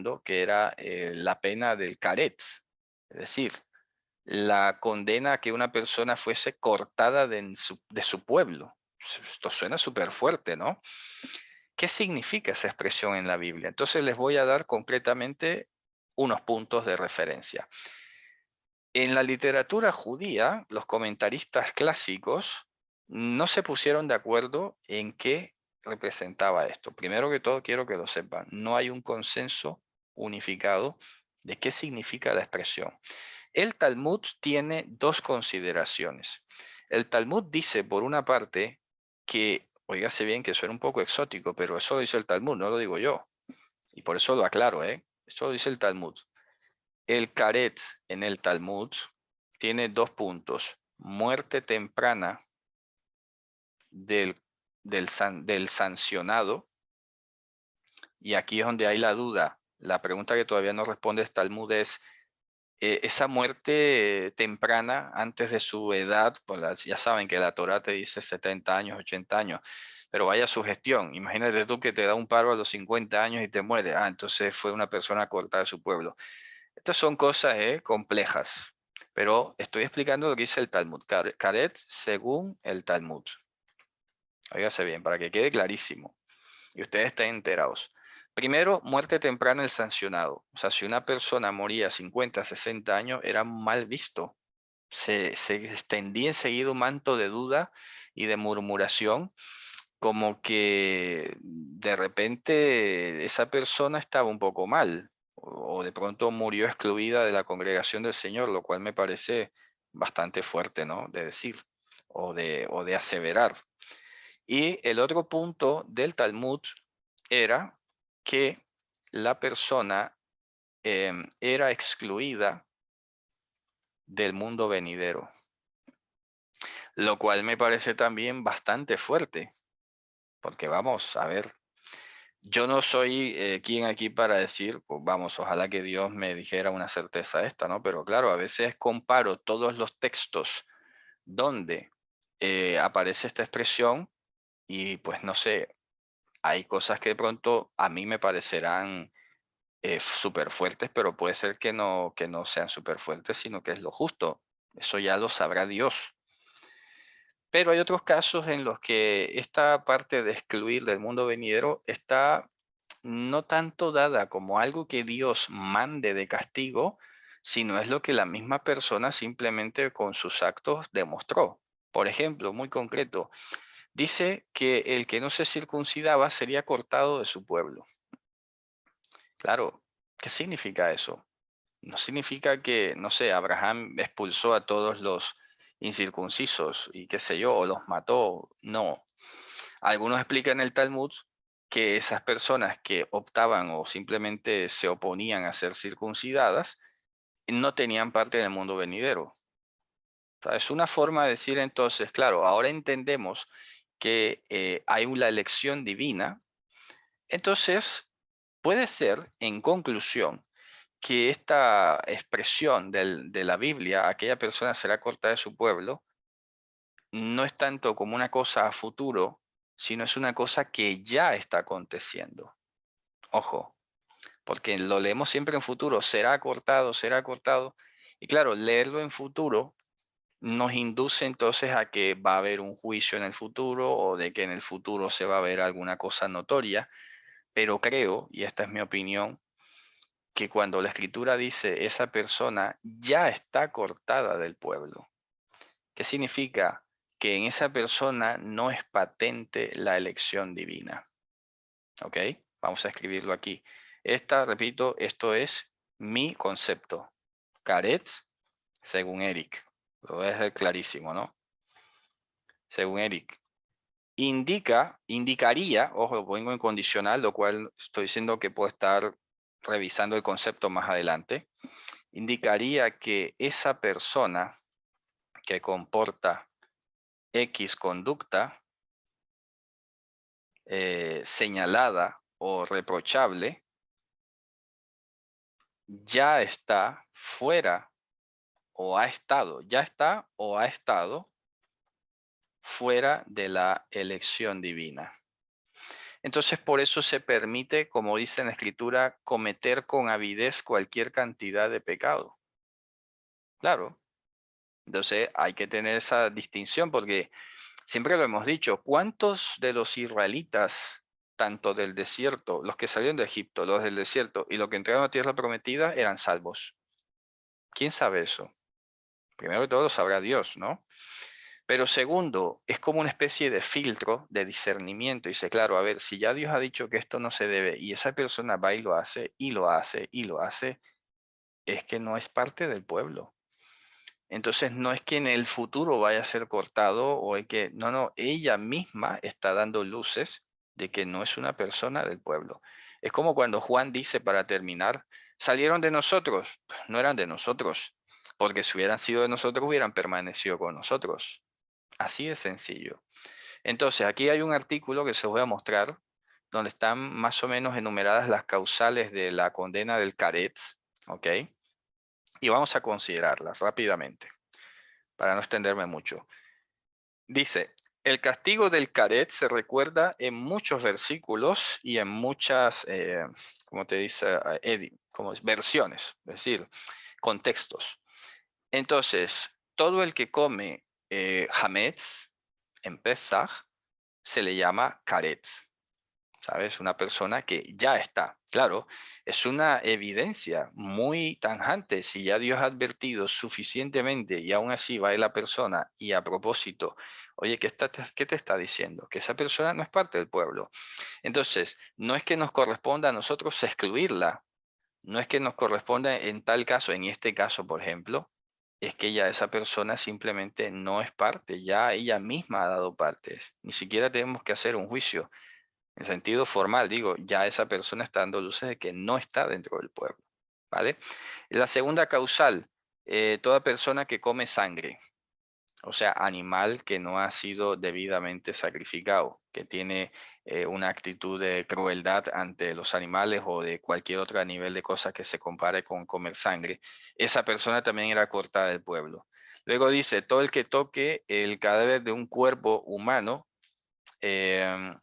hablando, que era la pena del caret, es decir, la condena a que una persona fuese cortada de su pueblo. Esto suena súper fuerte, ¿no? ¿Qué significa esa expresión en la Biblia? Entonces les voy a dar concretamente unos puntos de referencia. En la literatura judía, los comentaristas clásicos no se pusieron de acuerdo en qué representaba esto. Primero que todo, quiero que lo sepan, no hay un consenso unificado de qué significa la expresión. El Talmud tiene dos consideraciones. El Talmud dice, por una parte, que, oígase bien que suena un poco exótico, pero eso lo dice el Talmud, no lo digo yo. Y por eso lo aclaro, ¿eh? Eso lo dice el Talmud. El caret en el Talmud tiene dos puntos. Muerte temprana del, del sancionado. Y aquí es donde hay la duda. La pregunta que todavía no responde el Talmud es, esa muerte temprana antes de su edad, pues ya saben que la Torá te dice 70 años, 80 años, pero vaya sugestión. Imagínate tú que te da un paro a los 50 años y te muere. Ah, entonces fue una persona cortada de su pueblo. Estas son cosas complejas, pero estoy explicando lo que dice el Talmud. Caret según el Talmud. Óigase bien, para que quede clarísimo y ustedes estén enterados. Primero, muerte temprana el sancionado. O sea, si una persona moría a 50, 60 años, era mal visto. Se extendía enseguida un manto de duda y de murmuración, como que de repente esa persona estaba un poco mal, o de pronto murió excluida de la congregación del Señor, lo cual me parece bastante fuerte, ¿no? De decir o de aseverar. Y el otro punto del Talmud era que la persona era excluida del mundo venidero, lo cual me parece también bastante fuerte, porque vamos a ver, yo no soy quien aquí para decir, pues vamos, ojalá que Dios me dijera una certeza esta, ¿no? Pero claro, a veces comparo todos los textos donde aparece esta expresión y pues no sé, hay cosas que de pronto a mí me parecerán súper fuertes, pero puede ser que no sean súper fuertes, sino que es lo justo. Eso ya lo sabrá Dios. Pero hay otros casos en los que esta parte de excluir del mundo venidero está no tanto dada como algo que Dios mande de castigo, sino es lo que la misma persona simplemente con sus actos demostró. Por ejemplo, muy concreto, dice que el que no se circuncidaba sería cortado de su pueblo. Claro, ¿qué significa eso? No significa que, no sé, Abraham expulsó a todos los incircuncisos y qué sé yo, o los mató. No. Algunos explican en el Talmud que esas personas que optaban o simplemente se oponían a ser circuncidadas no tenían parte del mundo venidero. O sea, es una forma de decir entonces, claro, ahora entendemos que hay una elección divina. Entonces, puede ser, en conclusión, que esta expresión de la Biblia, aquella persona será cortada de su pueblo, no es tanto como una cosa a futuro, sino es una cosa que ya está aconteciendo. Ojo, porque lo leemos siempre en futuro, será cortado, será cortado. Y claro, leerlo en futuro nos induce entonces a que va a haber un juicio en el futuro o de que en el futuro se va a ver alguna cosa notoria, pero creo, y esta es mi opinión, que cuando la escritura dice esa persona ya está cortada del pueblo, ¿qué significa? Que en esa persona no es patente la elección divina. ¿Ok? Vamos a escribirlo aquí. Repito, esto es mi concepto. Caret, según Eric. Lo voy a dejar clarísimo, ¿no? Según Eric. Indicaría, ojo, lo pongo en condicional, lo cual estoy diciendo que puedo estar revisando el concepto más adelante. Indicaría que esa persona que comporta X conducta señalada o reprochable ya está fuera o ha estado, ya está o ha estado fuera de la elección divina. Entonces, por eso se permite, como dice en la Escritura, cometer con avidez cualquier cantidad de pecado. Claro. Entonces, hay que tener esa distinción porque siempre lo hemos dicho, ¿cuántos de los israelitas, tanto del desierto, los que salieron de Egipto, los del desierto y los que entraron a tierra prometida, eran salvos? ¿Quién sabe eso? Primero de todo lo sabrá Dios, ¿no? Pero segundo, es como una especie de filtro de discernimiento. Dice, claro, a ver, si ya Dios ha dicho que esto no se debe y esa persona va y lo hace, y lo hace, y lo hace, es que no es parte del pueblo. Entonces no es que en el futuro vaya a ser cortado o es que, no, ella misma está dando luces de que no es una persona del pueblo. Es como cuando Juan dice para terminar, salieron de nosotros, no eran de nosotros, porque si hubieran sido de nosotros hubieran permanecido con nosotros. Así de sencillo. Entonces aquí hay un artículo que se os voy a mostrar donde están más o menos enumeradas las causales de la condena del Caretz, ¿ok? Y vamos a considerarlas rápidamente para no extenderme mucho. Dice, el castigo del caret se recuerda en muchos versículos y en muchas, como te dice, como versiones, es decir, contextos. Entonces, todo el que come hametz en Pesach se le llama caret. ¿Sabes? Una persona que ya está. Claro, es una evidencia muy tanjante. Si ya Dios ha advertido suficientemente y aún así va la persona y a propósito, oye, ¿qué te está diciendo? Que esa persona no es parte del pueblo. Entonces, no es que nos corresponda a nosotros excluirla, no es que nos corresponda en tal caso, en este caso, por ejemplo, es que ya esa persona simplemente no es parte, ya ella misma ha dado partes. Ni siquiera tenemos que hacer un juicio. En sentido formal, digo, ya esa persona está dando luces de que no está dentro del pueblo, ¿vale? La segunda causal, toda persona que come sangre, o sea, animal que no ha sido debidamente sacrificado, que tiene una actitud de crueldad ante los animales o de cualquier otro nivel de cosas que se compare con comer sangre, esa persona también era cortada del pueblo. Luego dice, todo el que toque el cadáver de un cuerpo humano, eh,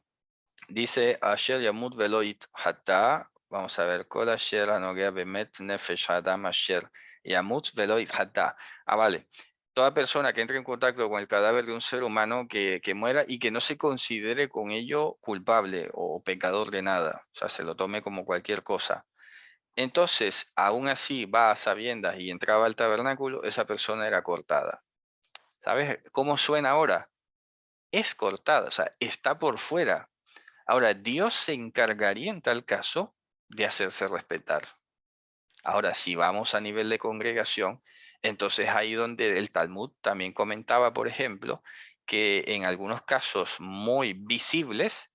dice Asher Yamut Veloit Hatta. Vamos a ver, Kol Asher Anogea Bemet Nefesh Adam Asher Yamut Veloit Hatta. Ah, vale. Toda persona que entre en contacto con el cadáver de un ser humano que muera y que no se considere con ello culpable o pecador de nada, o sea, se lo tome como cualquier cosa. Entonces, aún así va a sabiendas y entraba al tabernáculo, esa persona era cortada. ¿Sabes cómo suena ahora? Es cortada, o sea, está por fuera. Ahora, Dios se encargaría en tal caso de hacerse respetar. Ahora, si vamos a nivel de congregación, entonces ahí donde el Talmud también comentaba, por ejemplo, que en algunos casos muy visibles,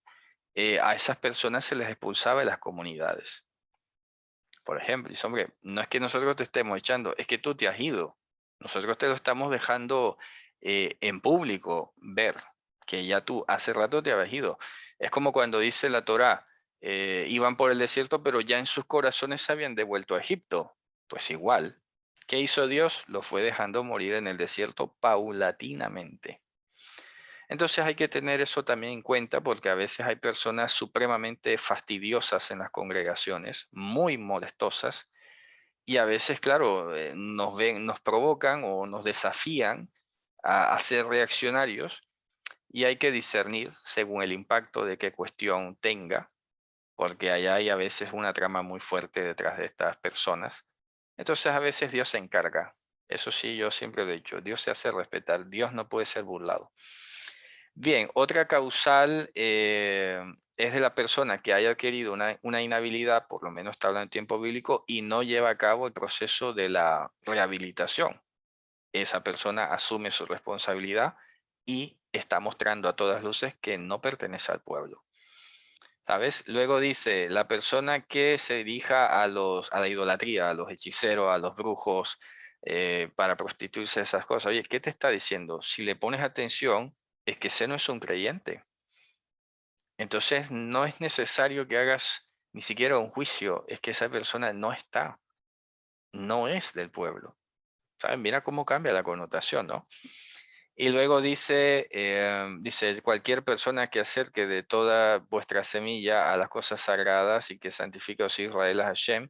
a esas personas se les expulsaba de las comunidades. Por ejemplo, dice, hombre, no es que nosotros te estemos echando, es que tú te has ido. Nosotros te lo estamos dejando en público ver que ya tú hace rato te habías ido. Es como cuando dice la Torá, iban por el desierto, pero ya en sus corazones se habían devuelto a Egipto. Pues igual, ¿qué hizo Dios? Lo fue dejando morir en el desierto paulatinamente. Entonces hay que tener eso también en cuenta porque a veces hay personas supremamente fastidiosas en las congregaciones, muy molestosas, y a veces, claro, nos ven, nos provocan o nos desafían a ser reaccionarios y hay que discernir según el impacto de qué cuestión tenga, porque allá hay a veces una trama muy fuerte detrás de estas personas. Entonces a veces Dios se encarga. Eso sí, yo siempre lo he dicho, Dios se hace respetar, Dios no puede ser burlado. Bien, otra causal es de la persona que haya adquirido una inhabilidad, por lo menos está hablando en tiempo bíblico, y no lleva a cabo el proceso de la rehabilitación. Esa persona asume su responsabilidad y está mostrando a todas luces que no pertenece al pueblo. ¿Sabes? Luego dice, la persona que se dirija a la idolatría, a los hechiceros, a los brujos, para prostituirse, esas cosas. Oye, ¿qué te está diciendo? Si le pones atención, es que ese no es un creyente. Entonces, no es necesario que hagas ni siquiera un juicio, es que esa persona no está, no es del pueblo. ¿Saben? Mira cómo cambia la connotación, ¿no? Y luego dice, dice, cualquier persona que acerque de toda vuestra semilla a las cosas sagradas y que santifique a Israel a Hashem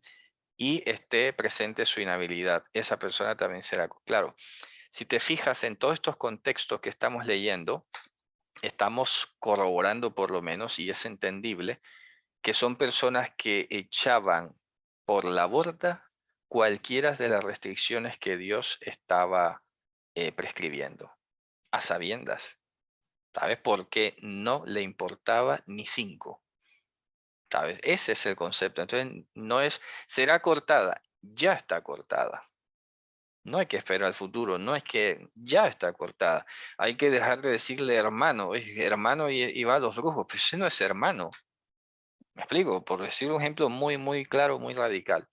y esté presente su inhabilidad, esa persona también será. Claro, si te fijas en todos estos contextos que estamos leyendo, estamos corroborando por lo menos, y es entendible, que son personas que echaban por la borda cualquiera de las restricciones que Dios estaba prescribiendo, a sabiendas, ¿sabes? Porque no le importaba ni cinco, ¿sabes? Ese es el concepto. Entonces, no es, será cortada, ya está cortada. No hay que esperar al futuro, no es que ya está cortada. Hay que dejar de decirle hermano, es hermano y va a los brujos, pero ese no es hermano. Me explico, por decir un ejemplo muy, muy claro, muy radical.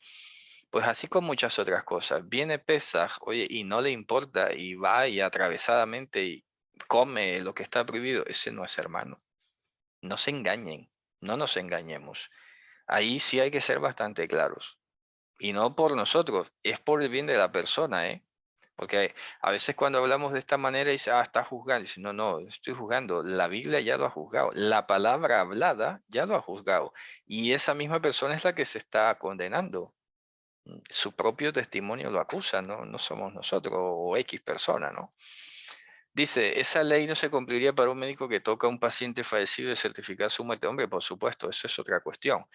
Pues así con muchas otras cosas. Viene Pesaj, oye, y no le importa, y va y atravesadamente y come lo que está prohibido. Ese no es hermano. No se engañen, no nos engañemos. Ahí sí hay que ser bastante claros. Y no por nosotros, es por el bien de la persona, ¿eh? Porque a veces cuando hablamos de esta manera dice, ah, está juzgando. Dice, no, no, estoy juzgando. La Biblia ya lo ha juzgado. La palabra hablada ya lo ha juzgado. Y esa misma persona es la que se está condenando. Su propio testimonio lo acusa, ¿no? No somos nosotros o X persona, ¿no? Dice, esa ley no se cumpliría para un médico que toca a un paciente fallecido y certificar su muerte. Hombre, por supuesto, eso es otra cuestión.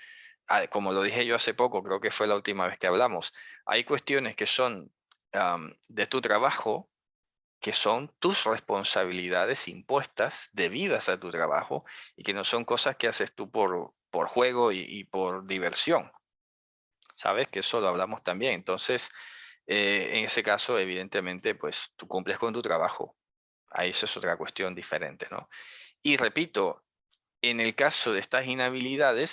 Como lo dije yo hace poco, creo que fue la última vez que hablamos, hay cuestiones que son de tu trabajo, que son tus responsabilidades impuestas debidas a tu trabajo y que no son cosas que haces tú por juego y por diversión. ¿Sabes? Que eso lo hablamos también. Entonces, en ese caso, evidentemente, pues tú cumples con tu trabajo. Ahí eso es otra cuestión diferente, ¿no? Y repito, en el caso de estas inhabilidades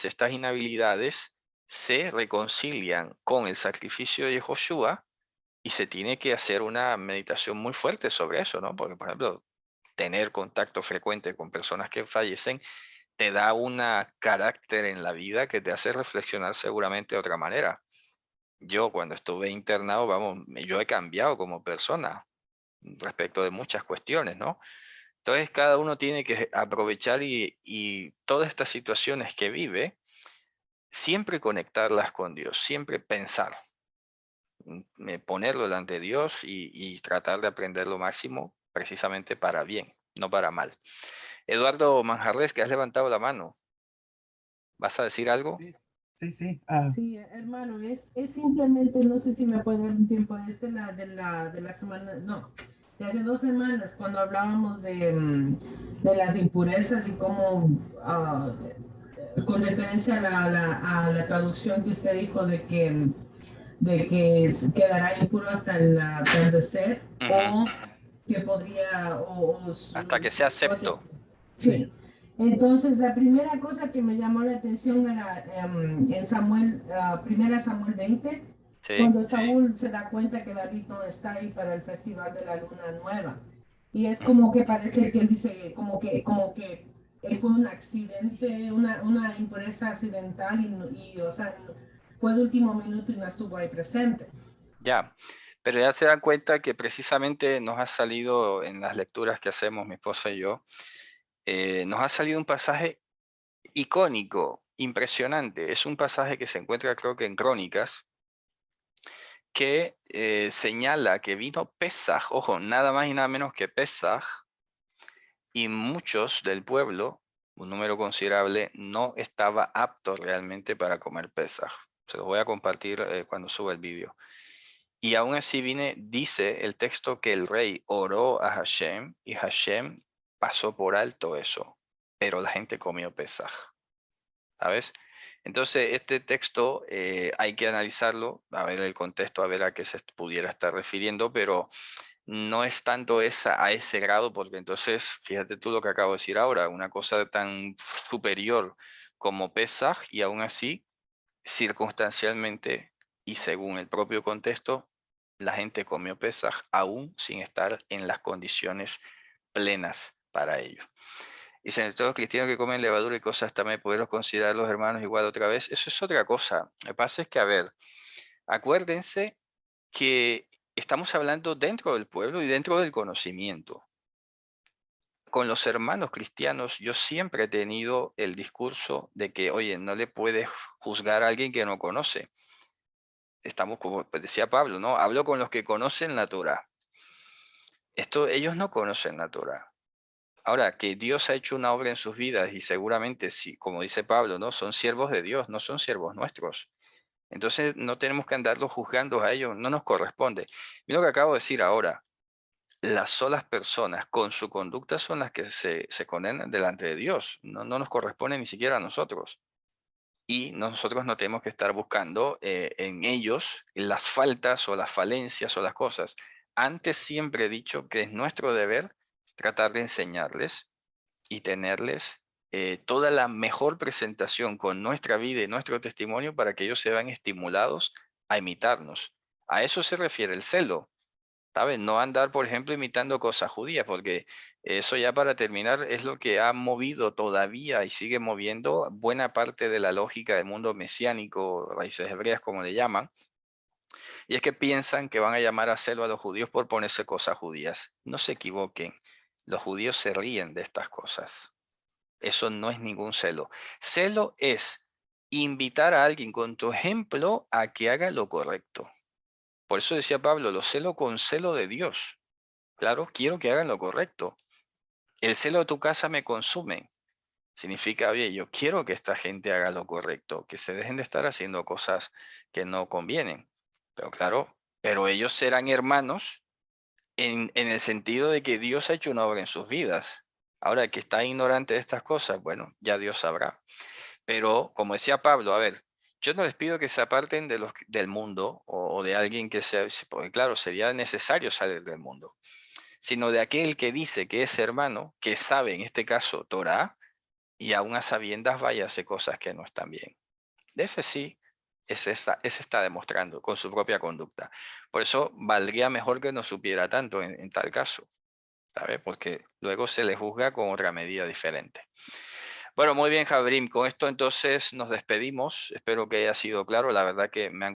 se reconcilian con el sacrificio de Joshua y se tiene que hacer una meditación muy fuerte sobre eso, ¿no? Porque, por ejemplo, tener contacto frecuente con personas que fallecen te da un carácter en la vida que te hace reflexionar seguramente de otra manera. Yo cuando estuve internado, vamos, yo he cambiado como persona respecto de muchas cuestiones, ¿no? Entonces cada uno tiene que aprovechar y todas estas situaciones que vive, siempre conectarlas con Dios, siempre pensar, ponerlo delante de Dios y tratar de aprender lo máximo precisamente para bien, no para mal. Eduardo Manjarres, que has levantado la mano, ¿vas a decir algo? Sí, sí, sí. Sí, hermano, es simplemente, no sé si me puede dar un tiempo, es de la semana, no, de hace 2 semanas, cuando hablábamos de las impurezas y cómo, con referencia a a la traducción que usted dijo de que quedará impuro hasta el atardecer, Ujú. o que podría, Hasta que sea acepto. sí. Entonces, la primera cosa que me llamó la atención era en Samuel, primera Samuel 20, Sí, cuando Saúl se da cuenta que David no está ahí para el festival de la luna nueva. Y es ujú. como que parece que él dice, como que fue un accidente, una impureza accidental o sea, fue de último minuto y no estuvo ahí presente. Ya, pero ya se dan cuenta que precisamente nos ha salido en las lecturas que hacemos mi esposa y yo, nos ha salido un pasaje icónico, impresionante. Es un pasaje que se encuentra creo que en Crónicas, que señala que vino Pesaj, ojo, nada más y nada menos que Pesaj, y muchos del pueblo, un número considerable, no estaba apto realmente para comer Pesaj. Se los voy a compartir cuando suba el vídeo. Y aún así dice el texto que el rey oró a Hashem y Hashem pasó por alto eso, pero la gente comió Pesaj, ¿sabes? Entonces, este texto hay que analizarlo, a ver el contexto, a ver a qué se pudiera estar refiriendo, pero no es tanto a ese grado, porque entonces, fíjate tú lo que acabo de decir ahora, una cosa tan superior como Pesaj y aún así circunstancialmente y según el propio contexto, la gente comió Pesaj aún sin estar en las condiciones plenas para ello. Dicen, todos cristianos que comen levadura y cosas también podemos considerar los hermanos igual otra vez. Eso es otra cosa. Lo que pasa es que, a ver, acuérdense que estamos hablando dentro del pueblo y dentro del conocimiento. con los hermanos cristianos, yo siempre he tenido el discurso de que, oye, no le puedes juzgar a alguien que no conoce. Estamos, como decía Pablo, ¿no? Hablo con los que conocen la Torá. Ellos no conocen la Torá. Ahora, que Dios ha hecho una obra en sus vidas y seguramente, sí, como dice Pablo, ¿no? Son siervos de Dios, no son siervos nuestros. Entonces, no tenemos que andarlos juzgando a ellos, no nos corresponde. Mira lo que acabo de decir ahora. Las solas personas con su conducta son las que se condenan delante de Dios. No, no nos corresponde ni siquiera a nosotros. Y nosotros no tenemos que estar buscando en ellos las faltas o las falencias o las cosas. Antes siempre he dicho que es nuestro deber tratar de enseñarles y tenerles toda la mejor presentación con nuestra vida y nuestro testimonio para que ellos se vean estimulados a imitarnos. A eso se refiere el celo. ¿Sabes? No andar, por ejemplo, imitando cosas judías, porque eso, ya para terminar, es lo que ha movido todavía y sigue moviendo buena parte de la lógica del mundo mesiánico, raíces hebreas como le llaman, y es que piensan que van a llamar a celo a los judíos por ponerse cosas judías. No se equivoquen, los judíos se ríen de estas cosas. Eso no es ningún celo. Celo es invitar a alguien con tu ejemplo a que haga lo correcto. Por eso decía Pablo, lo celo con celo de Dios. Claro, quiero que hagan lo correcto. El celo de tu casa me consume. Significa, oye, yo quiero que esta gente haga lo correcto, que se dejen de estar haciendo cosas que no convienen. Pero claro, pero ellos serán hermanos en el sentido de que Dios ha hecho una obra en sus vidas. Ahora, que está ignorante de estas cosas, bueno, ya Dios sabrá. Pero, como decía Pablo, a ver, yo no les pido que se aparten del mundo o de alguien que sea, porque claro, sería necesario salir del mundo, sino de aquel que dice que es hermano, que sabe, en este caso, Torah, y aún a sabiendas vaya a hacer cosas que no están bien. De ese sí, ese está demostrando con su propia conducta. Por eso valdría mejor que no supiera tanto en tal caso, ¿sabe? Porque luego se le juzga con otra medida diferente. Bueno, muy bien, Jabrim. Con esto entonces nos despedimos. Espero que haya sido claro. La verdad que me han